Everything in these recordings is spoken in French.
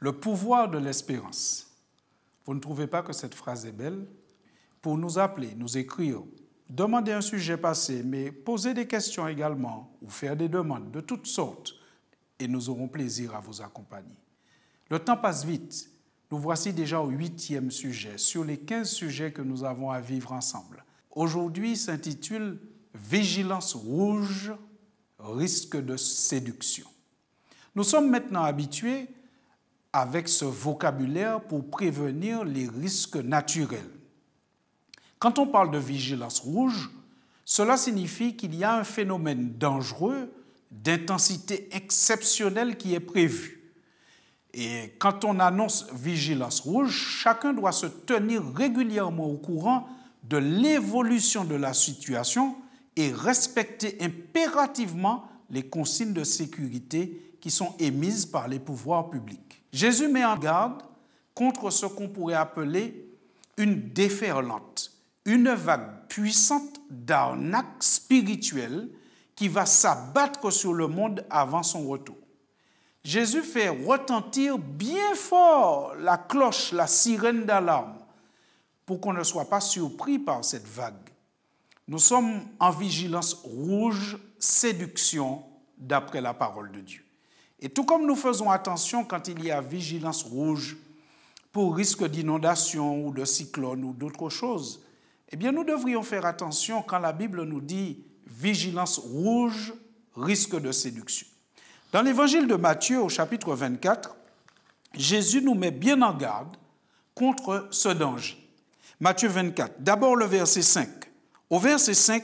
Le pouvoir de l'espérance. Vous ne trouvez pas que cette phrase est belle? Pour nous appeler, nous écrire, demander un sujet passé, mais poser des questions également ou faire des demandes de toutes sortes et nous aurons plaisir à vous accompagner. Le temps passe vite. Nous voici déjà au 8e sujet sur les 15 sujets que nous avons à vivre ensemble. Aujourd'hui s'intitule « Vigilance rouge, risque de séduction ». Nous sommes maintenant habitués avec ce vocabulaire pour prévenir les risques naturels. Quand on parle de vigilance rouge, cela signifie qu'il y a un phénomène dangereux d'intensité exceptionnelle qui est prévu. Et quand on annonce vigilance rouge, chacun doit se tenir régulièrement au courant de l'évolution de la situation et respecter impérativement les consignes de sécurité qui sont émises par les pouvoirs publics. Jésus met en garde contre ce qu'on pourrait appeler une déferlante, une vague puissante d'arnaques spirituelles qui va s'abattre sur le monde avant son retour. Jésus fait retentir bien fort la cloche, la sirène d'alarme, pour qu'on ne soit pas surpris par cette vague. Nous sommes en vigilance rouge, séduction, d'après la parole de Dieu. Et tout comme nous faisons attention quand il y a vigilance rouge pour risque d'inondation ou de cyclone ou d'autres choses, eh bien nous devrions faire attention quand la Bible nous dit vigilance rouge, risque de séduction. Dans l'évangile de Matthieu au chapitre 24, Jésus nous met bien en garde contre ce danger. Matthieu 24, d'abord le verset 5. Au verset 5,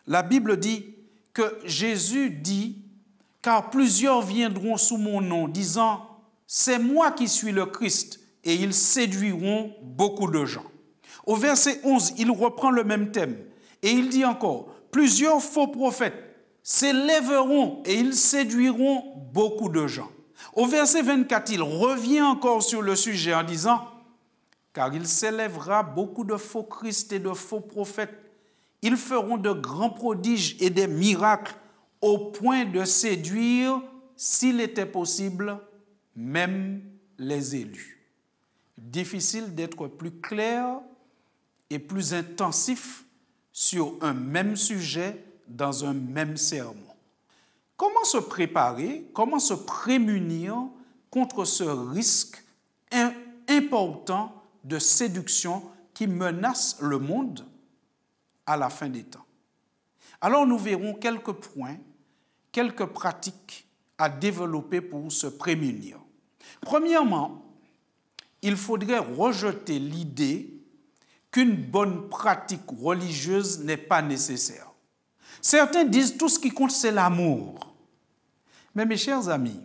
la Bible dit que Jésus dit « Car plusieurs viendront sous mon nom, disant « C'est moi qui suis le Christ », et ils séduiront beaucoup de gens. » Au verset 11, il reprend le même thème, et il dit encore « Plusieurs faux prophètes s'élèveront et ils séduiront beaucoup de gens. » Au verset 24, il revient encore sur le sujet en disant « Car il s'élèvera beaucoup de faux Christ et de faux prophètes. Ils feront de grands prodiges et des miracles au point de séduire, s'il était possible, même les élus. » Difficile d'être plus clair et plus intensif sur un même sujet dans un même sermon. Comment se préparer, comment se prémunir contre ce risque important de séduction qui menace le monde à la fin des temps? Alors nous verrons quelques points, quelques pratiques à développer pour se prémunir. Premièrement, il faudrait rejeter l'idée qu'une bonne pratique religieuse n'est pas nécessaire. Certains disent tout ce qui compte, c'est l'amour. Mais mes chers amis,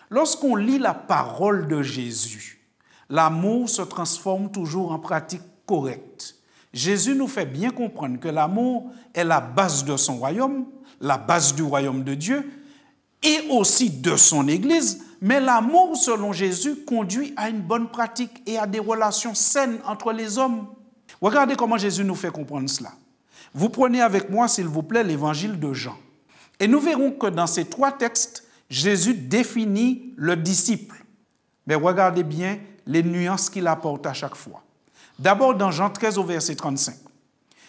lorsqu'on lit la parole de Jésus, l'amour se transforme toujours en pratique correcte. Jésus nous fait bien comprendre que l'amour est la base de son royaume, la base du royaume de Dieu et aussi de son Église, mais l'amour, selon Jésus, conduit à une bonne pratique et à des relations saines entre les hommes. Regardez comment Jésus nous fait comprendre cela. Vous prenez avec moi, s'il vous plaît, l'évangile de Jean. Et nous verrons que dans ces 3 textes, Jésus définit le disciple. Mais regardez bien les nuances qu'il apporte à chaque fois. D'abord, dans Jean 13 au verset 35,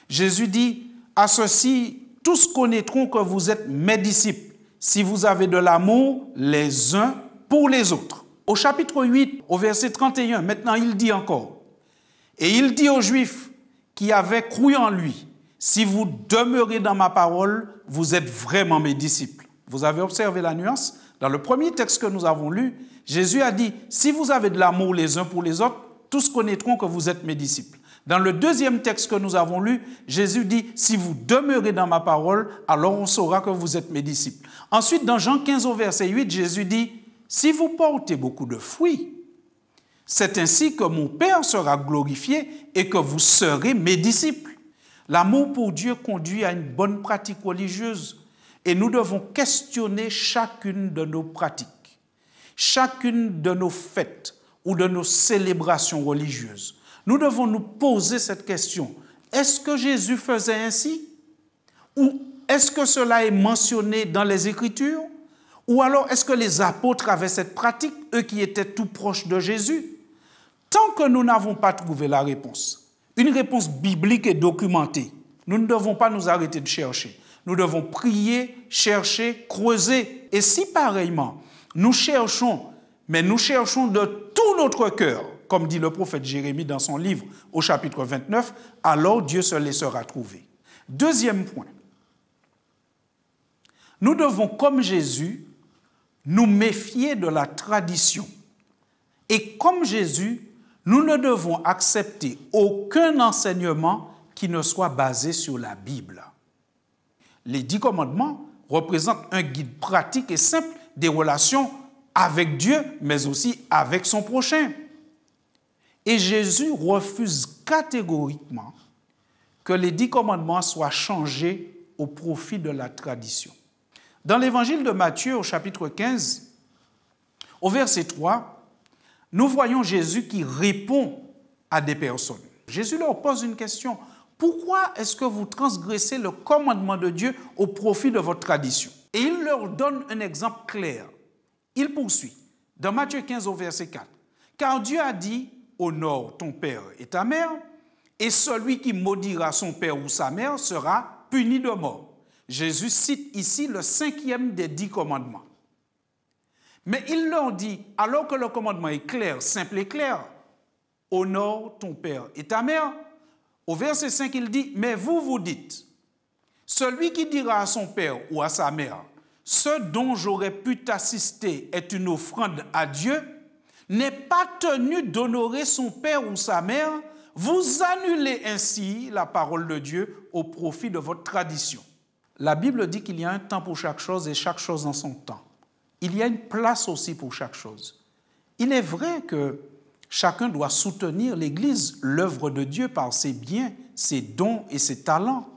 Jésus dit « À ceci, tous connaîtront que vous êtes mes disciples, si vous avez de l'amour les uns pour les autres. » Au chapitre 8, au verset 31, maintenant il dit encore « Et il dit aux Juifs qui avaient cru en lui, « Si vous demeurez dans ma parole, vous êtes vraiment mes disciples. » Vous avez observé la nuance? Dans le premier texte que nous avons lu, Jésus a dit « Si vous avez de l'amour les uns pour les autres, tous connaîtront que vous êtes mes disciples. » Dans le deuxième texte que nous avons lu, Jésus dit « Si vous demeurez dans ma parole, alors on saura que vous êtes mes disciples. » Ensuite, dans Jean 15 au verset 8, Jésus dit « Si vous portez beaucoup de fruits, c'est ainsi que mon Père sera glorifié et que vous serez mes disciples. » L'amour pour Dieu conduit à une bonne pratique religieuse et nous devons questionner chacune de nos pratiques, chacune de nos fêtes ou de nos célébrations religieuses. Nous devons nous poser cette question. Est-ce que Jésus faisait ainsi? Ou est-ce que cela est mentionné dans les Écritures? Ou alors est-ce que les apôtres avaient cette pratique, eux qui étaient tout proches de Jésus? Tant que nous n'avons pas trouvé la réponse, une réponse biblique et documentée, nous ne devons pas nous arrêter de chercher. Nous devons prier, chercher, creuser. Et si pareillement, nous cherchons, mais nous cherchons de tout notre cœur, comme dit le prophète Jérémie dans son livre au chapitre 29, alors Dieu se laissera trouver. Deuxième point, nous devons, comme Jésus, nous méfier de la tradition. Et comme Jésus, nous ne devons accepter aucun enseignement qui ne soit basé sur la Bible. Les 10 commandements représentent un guide pratique et simple des relations avec Dieu, mais aussi avec son prochain. Et Jésus refuse catégoriquement que les 10 commandements soient changés au profit de la tradition. Dans l'évangile de Matthieu, au chapitre 15, au verset 3, nous voyons Jésus qui répond à des personnes. Jésus leur pose une question. Pourquoi est-ce que vous transgressez le commandement de Dieu au profit de votre tradition? Et il leur donne un exemple clair. Il poursuit, dans Matthieu 15 au verset 4. Car Dieu a dit, honore ton père et ta mère, et celui qui maudira son père ou sa mère sera puni de mort. Jésus cite ici le 5e des 10 commandements. Mais il leur dit, alors que le commandement est clair, simple et clair, honore ton père et ta mère, au verset 5, il dit, mais vous vous dites, celui qui dira à son père ou à sa mère, ce dont j'aurais pu t'assister est une offrande à Dieu, n'est pas tenu d'honorer son père ou sa mère, vous annulez ainsi la parole de Dieu au profit de votre tradition. La Bible dit qu'il y a un temps pour chaque chose et chaque chose en son temps. Il y a une place aussi pour chaque chose. Il est vrai que chacun doit soutenir l'Église, l'œuvre de Dieu par ses biens, ses dons et ses talents.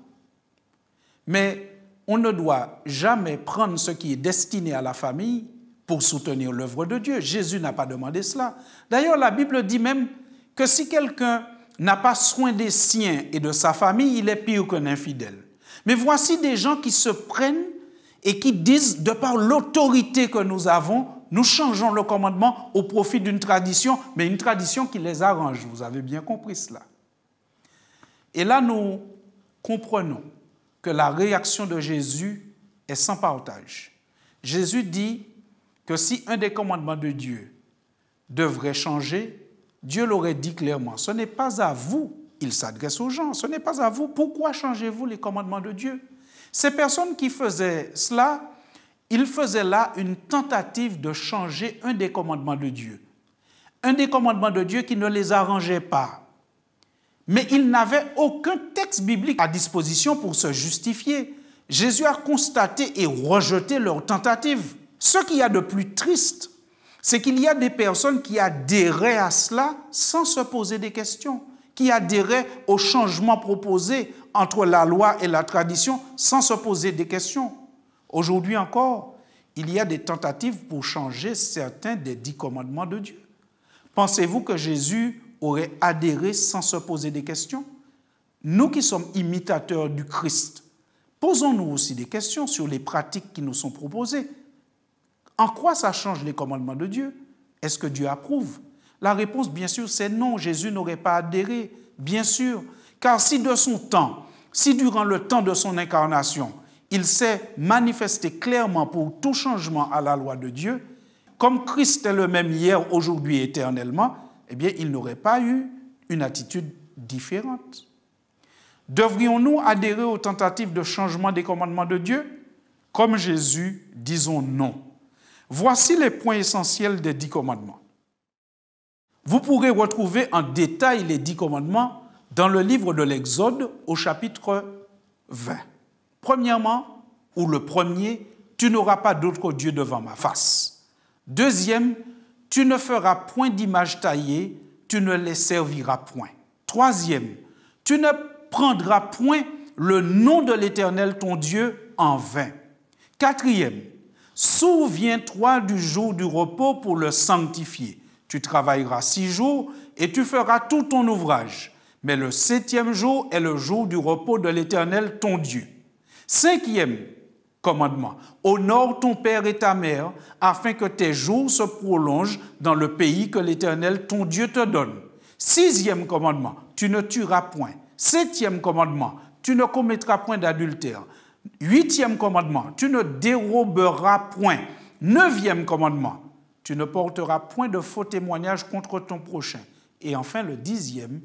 Mais on ne doit jamais prendre ce qui est destiné à la famille pour soutenir l'œuvre de Dieu. Jésus n'a pas demandé cela. D'ailleurs, la Bible dit même que si quelqu'un n'a pas soin des siens et de sa famille, il est pire qu'un infidèle. Mais voici des gens qui se prennent et qui disent, de par l'autorité que nous avons, nous changeons le commandement au profit d'une tradition, mais une tradition qui les arrange. Vous avez bien compris cela. Et là, nous comprenons que la réaction de Jésus est sans partage. Jésus dit que si un des commandements de Dieu devrait changer, Dieu l'aurait dit clairement, ce n'est pas à vous, il s'adresse aux gens, ce n'est pas à vous, pourquoi changez-vous les commandements de Dieu? Ces personnes qui faisaient cela, ils faisaient là une tentative de changer un des commandements de Dieu. Un des commandements de Dieu qui ne les arrangeait pas. Mais ils n'avaient aucun texte biblique à disposition pour se justifier. Jésus a constaté et rejeté leur tentative. Ce qu'il y a de plus triste, c'est qu'il y a des personnes qui adhéraient à cela sans se poser des questions, qui adhéraient au changement proposé entre la loi et la tradition sans se poser des questions. Aujourd'hui encore, il y a des tentatives pour changer certains des 10 commandements de Dieu. Pensez-vous que Jésus aurait adhéré sans se poser des questions? Nous qui sommes imitateurs du Christ, posons-nous aussi des questions sur les pratiques qui nous sont proposées. En quoi ça change les commandements de Dieu? Est-ce que Dieu approuve? La réponse, bien sûr, c'est non. Jésus n'aurait pas adhéré, bien sûr. Car si de son temps, si durant le temps de son incarnation, il s'est manifesté clairement pour tout changement à la loi de Dieu, comme Christ est le même hier, aujourd'hui et éternellement, eh bien, il n'aurait pas eu une attitude différente. Devrions-nous adhérer aux tentatives de changement des commandements de Dieu? Comme Jésus, disons non. Voici les points essentiels des 10 commandements. Vous pourrez retrouver en détail les 10 commandements dans le livre de l'Exode au chapitre 20. Premièrement, ou le premier, tu n'auras pas d'autre Dieu devant ma face. Deuxième, tu ne feras point d'image taillée, tu ne les serviras point. Troisième, tu ne prendras point le nom de l'Éternel ton Dieu en vain. Quatrième, souviens-toi du jour du repos pour le sanctifier. Tu travailleras 6 jours et tu feras tout ton ouvrage. Mais le 7e jour est le jour du repos de l'Éternel ton Dieu. Cinquième, commandement. Honore ton père et ta mère, afin que tes jours se prolongent dans le pays que l'Éternel, ton Dieu, te donne. 6e commandement, tu ne tueras point. 7e commandement, tu ne commettras point d'adultère. 8e commandement, tu ne déroberas point. 9e commandement, tu ne porteras point de faux témoignages contre ton prochain. Et enfin, le 10e,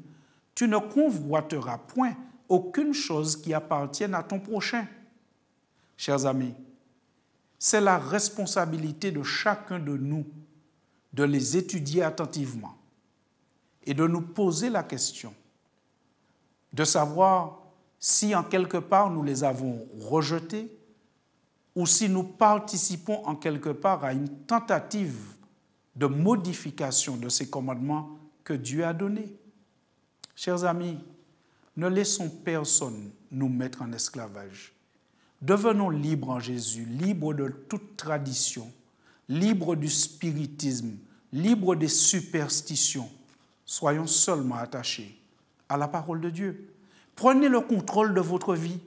tu ne convoiteras point aucune chose qui appartienne à ton prochain. Chers amis, c'est la responsabilité de chacun de nous de les étudier attentivement et de nous poser la question de savoir si en quelque part nous les avons rejetés ou si nous participons en quelque part à une tentative de modification de ces commandements que Dieu a donnés. Chers amis, ne laissons personne nous mettre en esclavage. Devenons libres en Jésus, libres de toute tradition, libres du spiritisme, libres des superstitions. Soyons seulement attachés à la parole de Dieu. Prenez le contrôle de votre vie.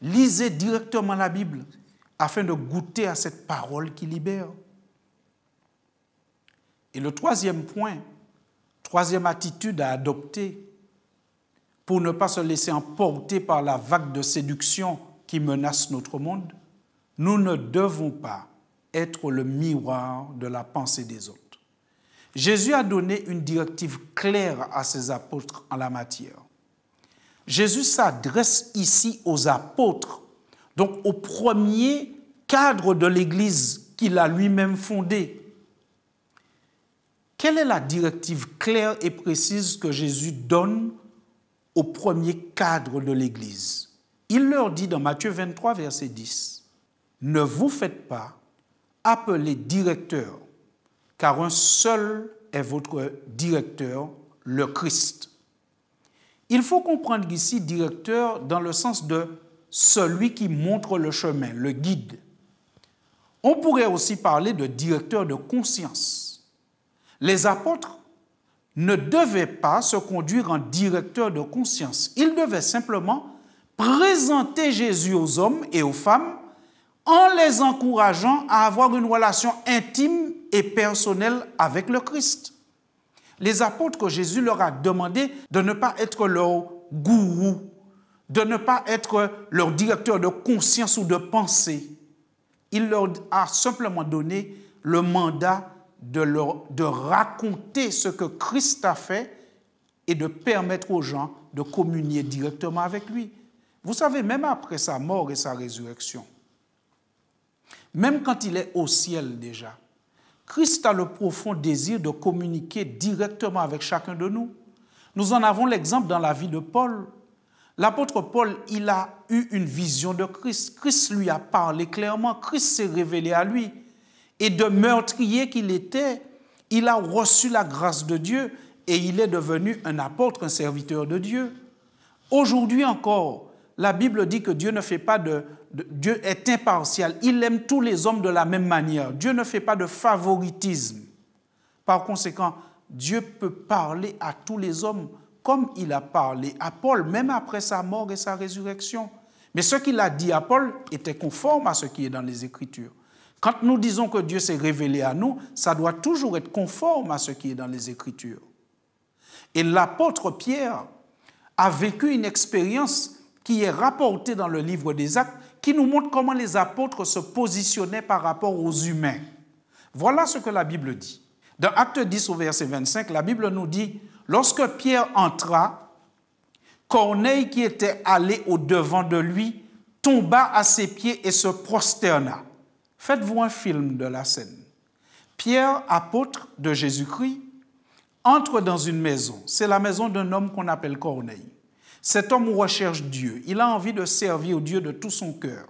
Lisez directement la Bible afin de goûter à cette parole qui libère. Et le 3e point, 3e attitude à adopter pour ne pas se laisser emporter par la vague de séduction qui menace notre monde, nous ne devons pas être le miroir de la pensée des autres. Jésus a donné une directive claire à ses apôtres en la matière. Jésus s'adresse ici aux apôtres, donc au premier cadre de l'Église qu'il a lui-même fondé. Quelle est la directive claire et précise que Jésus donne au premier cadre de l'Église? Il leur dit dans Matthieu 23, verset 10, « Ne vous faites pas appeler directeur, car un seul est votre directeur, le Christ. » Il faut comprendre ici directeur dans le sens de celui qui montre le chemin, le guide. On pourrait aussi parler de directeur de conscience. Les apôtres ne devaient pas se conduire en directeur de conscience. Ils devaient simplement présenter Jésus aux hommes et aux femmes en les encourageant à avoir une relation intime et personnelle avec le Christ. Les apôtres, que Jésus leur a demandé de ne pas être leur gourou, de ne pas être leur directeur de conscience ou de pensée. Il leur a simplement donné le mandat de raconter ce que Christ a fait et de permettre aux gens de communier directement avec lui. Vous savez, même après sa mort et sa résurrection, même quand il est au ciel déjà, Christ a le profond désir de communiquer directement avec chacun de nous. Nous en avons l'exemple dans la vie de Paul. L'apôtre Paul, il a eu une vision de Christ. Christ lui a parlé clairement. Christ s'est révélé à lui. Et de meurtrier qu'il était, il a reçu la grâce de Dieu et il est devenu un apôtre, un serviteur de Dieu. Aujourd'hui encore, la Bible dit que Dieu ne fait pas Dieu est impartial. Il aime tous les hommes de la même manière. Dieu ne fait pas de favoritisme. Par conséquent, Dieu peut parler à tous les hommes comme il a parlé à Paul, même après sa mort et sa résurrection. Mais ce qu'il a dit à Paul était conforme à ce qui est dans les Écritures. Quand nous disons que Dieu s'est révélé à nous, ça doit toujours être conforme à ce qui est dans les Écritures. Et l'apôtre Pierre a vécu une expérience qui est rapportée dans le livre des Actes, qui nous montre comment les apôtres se positionnaient par rapport aux humains. Voilà ce que la Bible dit. Dans Acte 10 au verset 25, la Bible nous dit « Lorsque Pierre entra, Corneille, qui était allé au-devant de lui, tomba à ses pieds et se prosterna. » Faites-vous un film de la scène. Pierre, apôtre de Jésus-Christ, entre dans une maison. C'est la maison d'un homme qu'on appelle Corneille. Cet homme recherche Dieu. Il a envie de servir Dieu de tout son cœur.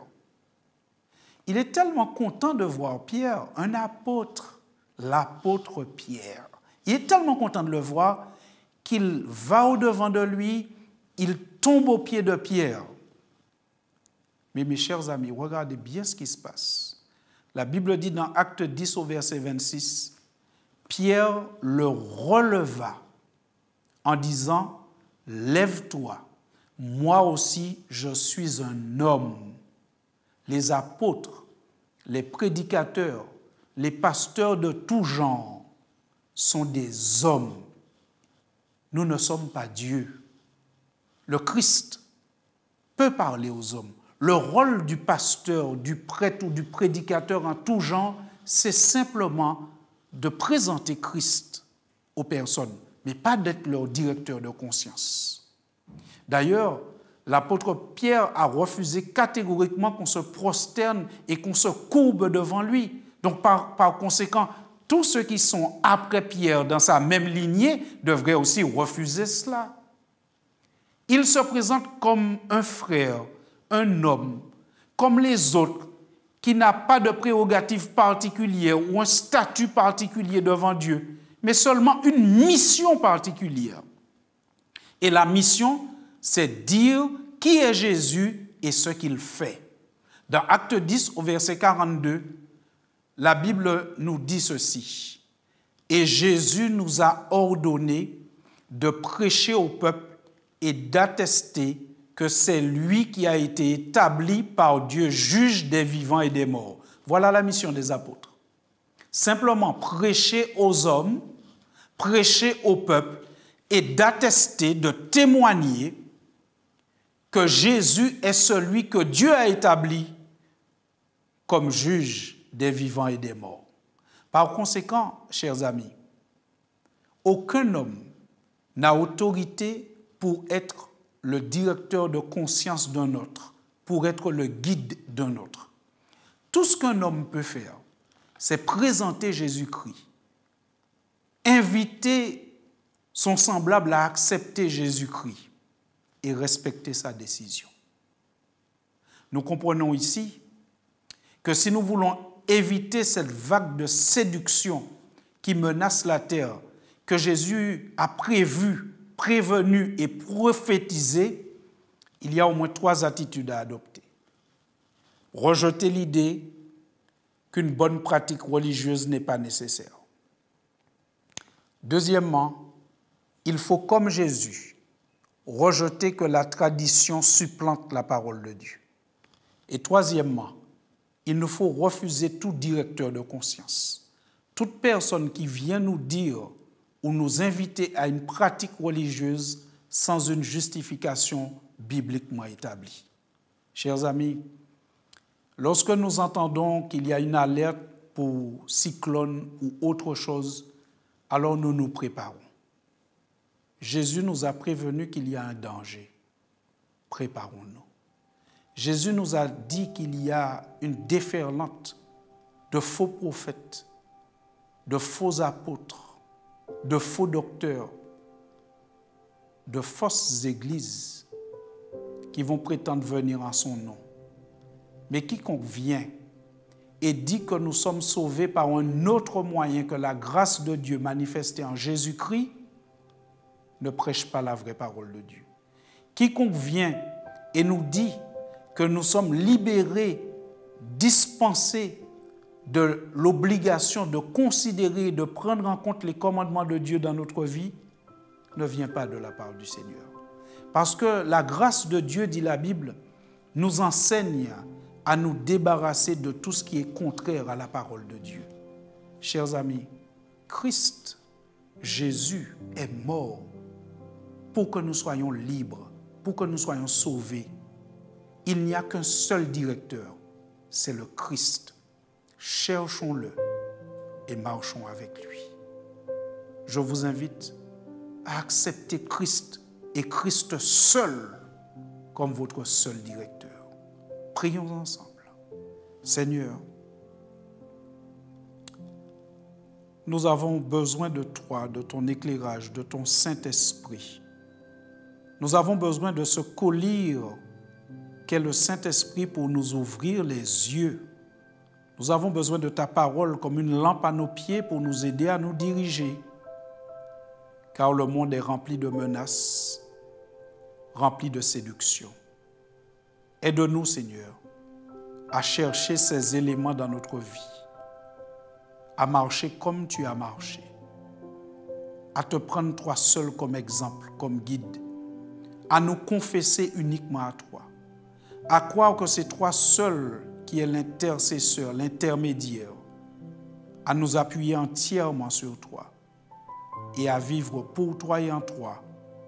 Il est tellement content de voir Pierre, un apôtre, l'apôtre Pierre. Il est tellement content de le voir qu'il va au-devant de lui, il tombe aux pieds de Pierre. Mais mes chers amis, regardez bien ce qui se passe. La Bible dit dans Acte 10 au verset 26, Pierre le releva en disant « Lève-toi, moi aussi je suis un homme. » les apôtres, les prédicateurs, les pasteurs de tout genre sont des hommes. Nous ne sommes pas Dieu. Le Christ peut parler aux hommes. Le rôle du pasteur, du prêtre ou du prédicateur en tout genre, c'est simplement de présenter Christ aux personnes, mais pas d'être leur directeur de conscience. D'ailleurs, l'apôtre Pierre a refusé catégoriquement qu'on se prosterne et qu'on se courbe devant lui. Donc, par conséquent, tous ceux qui sont après Pierre dans sa même lignée devraient aussi refuser cela. Il se présente comme un frère, un homme, comme les autres, qui n'a pas de prérogative particulière ou un statut particulier devant Dieu, mais seulement une mission particulière. Et la mission, c'est dire qui est Jésus et ce qu'il fait. Dans Acte 10, au verset 42, la Bible nous dit ceci. « Et Jésus nous a ordonné de prêcher au peuple et d'attester que c'est lui qui a été établi par Dieu, juge des vivants et des morts. » Voilà la mission des apôtres. Simplement prêcher aux hommes, prêcher au peuple et d'attester, de témoigner que Jésus est celui que Dieu a établi comme juge des vivants et des morts. Par conséquent, chers amis, aucun homme n'a autorité pour être le directeur de conscience d'un autre, pour être le guide d'un autre. Tout ce qu'un homme peut faire, c'est présenter Jésus-Christ, inviter son semblable à accepter Jésus-Christ et respecter sa décision. Nous comprenons ici que si nous voulons éviter cette vague de séduction qui menace la terre, que Jésus a prévenu et prophétisé, il y a au moins 3 attitudes à adopter. Rejeter l'idée qu'une bonne pratique religieuse n'est pas nécessaire. Deuxièmement, il faut, comme Jésus, rejeter que la tradition supplante la parole de Dieu. Et troisièmement, il nous faut refuser tout directeur de conscience. Toute personne qui vient nous dire ou nous inviter à une pratique religieuse sans une justification bibliquement établie. Chers amis, lorsque nous entendons qu'il y a une alerte pour cyclone ou autre chose, alors nous nous préparons. Jésus nous a prévenu qu'il y a un danger. Préparons-nous. Jésus nous a dit qu'il y a une déferlante de faux prophètes, de faux apôtres, de faux docteurs, de fausses églises qui vont prétendre venir en son nom. Mais quiconque vient et dit que nous sommes sauvés par un autre moyen que la grâce de Dieu manifestée en Jésus-Christ ne prêche pas la vraie parole de Dieu. Quiconque vient et nous dit que nous sommes libérés, dispensés de l'obligation de considérer et de prendre en compte les commandements de Dieu dans notre vie, ne vient pas de la part du Seigneur. Parce que la grâce de Dieu, dit la Bible, nous enseigne à nous débarrasser de tout ce qui est contraire à la parole de Dieu. Chers amis, Christ, Jésus, est mort pour que nous soyons libres, pour que nous soyons sauvés. Il n'y a qu'un seul directeur, c'est le Christ. Cherchons-le et marchons avec lui. Je vous invite à accepter Christ et Christ seul comme votre seul directeur. Prions ensemble. Seigneur, nous avons besoin de toi, de ton éclairage, de ton Saint-Esprit. Nous avons besoin de ce collier qu'est le Saint-Esprit pour nous ouvrir les yeux. Nous avons besoin de ta parole comme une lampe à nos pieds pour nous aider à nous diriger. Car le monde est rempli de menaces, rempli de séduction. Aide-nous, Seigneur, à chercher ces éléments dans notre vie, à marcher comme tu as marché, à te prendre toi seul comme exemple, comme guide, à nous confesser uniquement à toi, à croire que c'est toi seul qui est l'intercesseur, l'intermédiaire, à nous appuyer entièrement sur toi et à vivre pour toi et en toi.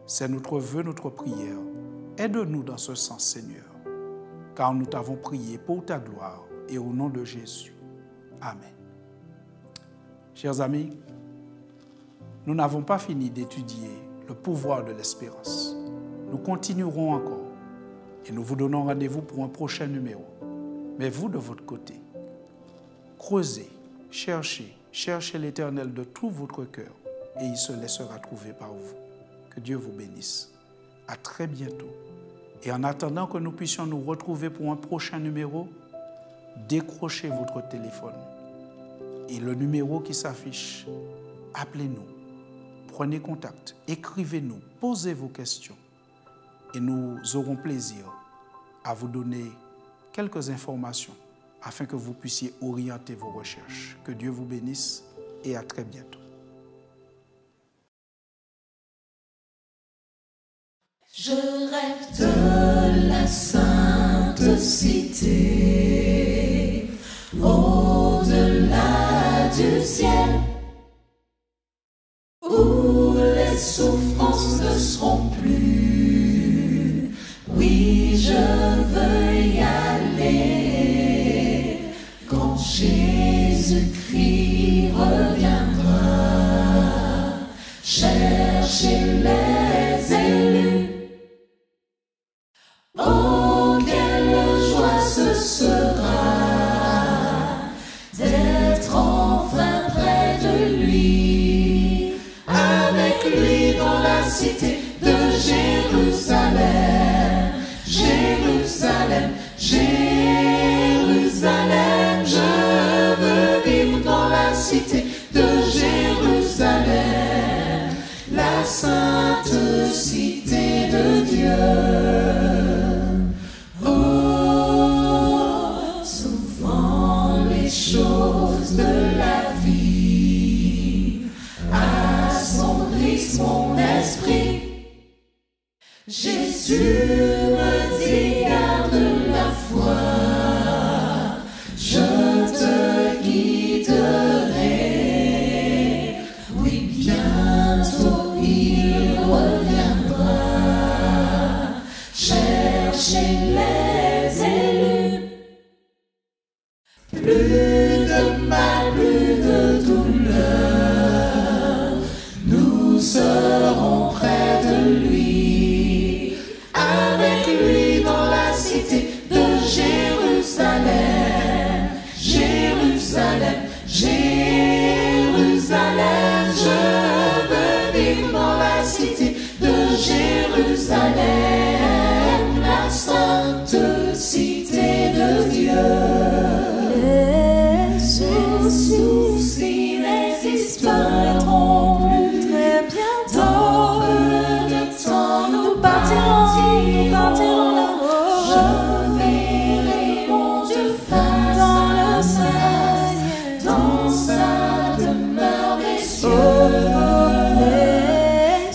C'est notre vœu, notre prière. Aide-nous dans ce sens, Seigneur, car nous t'avons prié pour ta gloire et au nom de Jésus. Amen. Chers amis, nous n'avons pas fini d'étudier le pouvoir de l'espérance. Nous continuerons encore et nous vous donnons rendez-vous pour un prochain numéro. Mais vous, de votre côté, creusez, cherchez l'Éternel de tout votre cœur et il se laissera trouver par vous. Que Dieu vous bénisse. À très bientôt. Et en attendant que nous puissions nous retrouver pour un prochain numéro, décrochez votre téléphone et le numéro qui s'affiche, appelez-nous, prenez contact, écrivez-nous, posez vos questions et nous aurons plaisir à vous donner quelques informations afin que vous puissiez orienter vos recherches. Que Dieu vous bénisse et à très bientôt. Je rêve de la sainte cité, au-delà du ciel, où les souffrances ne seront plus. Oui, je veux y aller quand Jésus-Christ reviendra chercher les élus. Oh, quelle joie ce sera d'être enfin près de lui, avec lui dans la cité de Jérusalem. Jérusalem, Jérusalem, je veux vivre dans la cité de Jérusalem, la sainte cité de Dieu. Choses de la vie assombrissent mon esprit. Jésus me dit garde la foi, je te guiderai. Oui, bientôt il reviendra chercher les élus. Plus de mal, plus de douleur, nous serons près de lui, avec lui dans la cité de Jérusalem. Jérusalem, Jérusalem, je veux vivre dans la cité de Jérusalem, la sainte cité de Dieu. Soucis n'existeront plus très bientôt. Dans peu de temps, nous partirons là-haut. Je verrai mon Dieu face dans le ciel, dans sa demeure des cieux. Les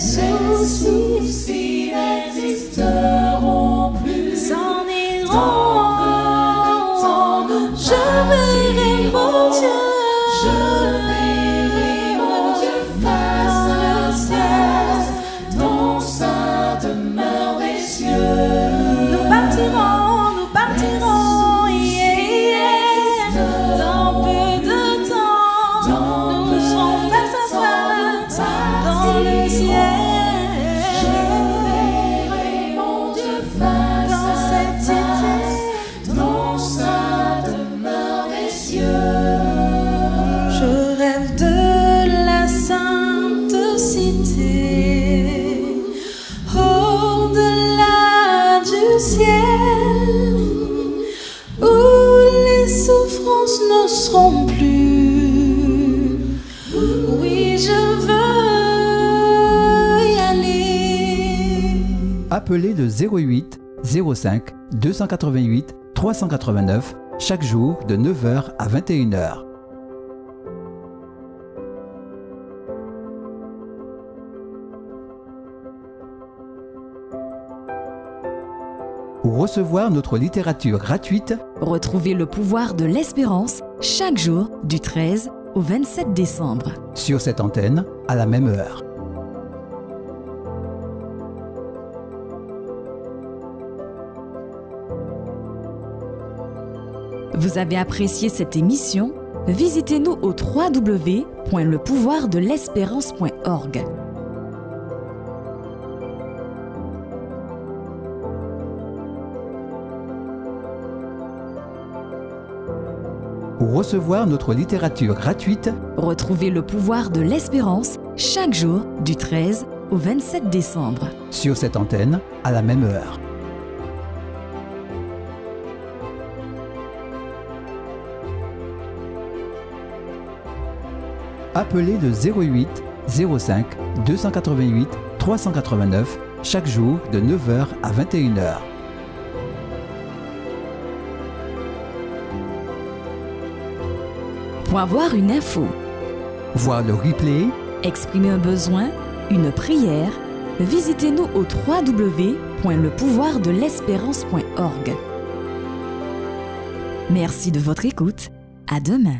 soucis n'existeront plus. S'en iront. Je verrai mon Dieu. Je verrai mon Dieu face à le ciel, dans sa demeure des cieux. Nous partirons, yeah. Dans peu de temps, nous serons face à face dans le ciel. Je verrai mon Dieu face dans cette cité, dans sa demeure des cieux. Je rêve de la sainte cité, au-delà du ciel, où les souffrances ne seront plus. Oui, je veux y aller. Appelez le 08 05 288 389 chaque jour de 9h à 21h. Pour recevoir notre littérature gratuite, Retrouvez le pouvoir de l'espérance chaque jour du 13 au 27 décembre. sur cette antenne, à la même heure. Vous avez apprécié cette émission? Visitez-nous au www.lepouvoirdelespérance.org. Pour recevoir notre littérature gratuite, Retrouvez le pouvoir de l'espérance chaque jour du 13 au 27 décembre. sur cette antenne, à la même heure. Appelez le 08 05 288 389 chaque jour de 9h à 21h. Pour avoir une info, Voir le replay, exprimer un besoin, une prière, visitez-nous au www.lepouvoirdelespérance.org. Merci de votre écoute. À demain.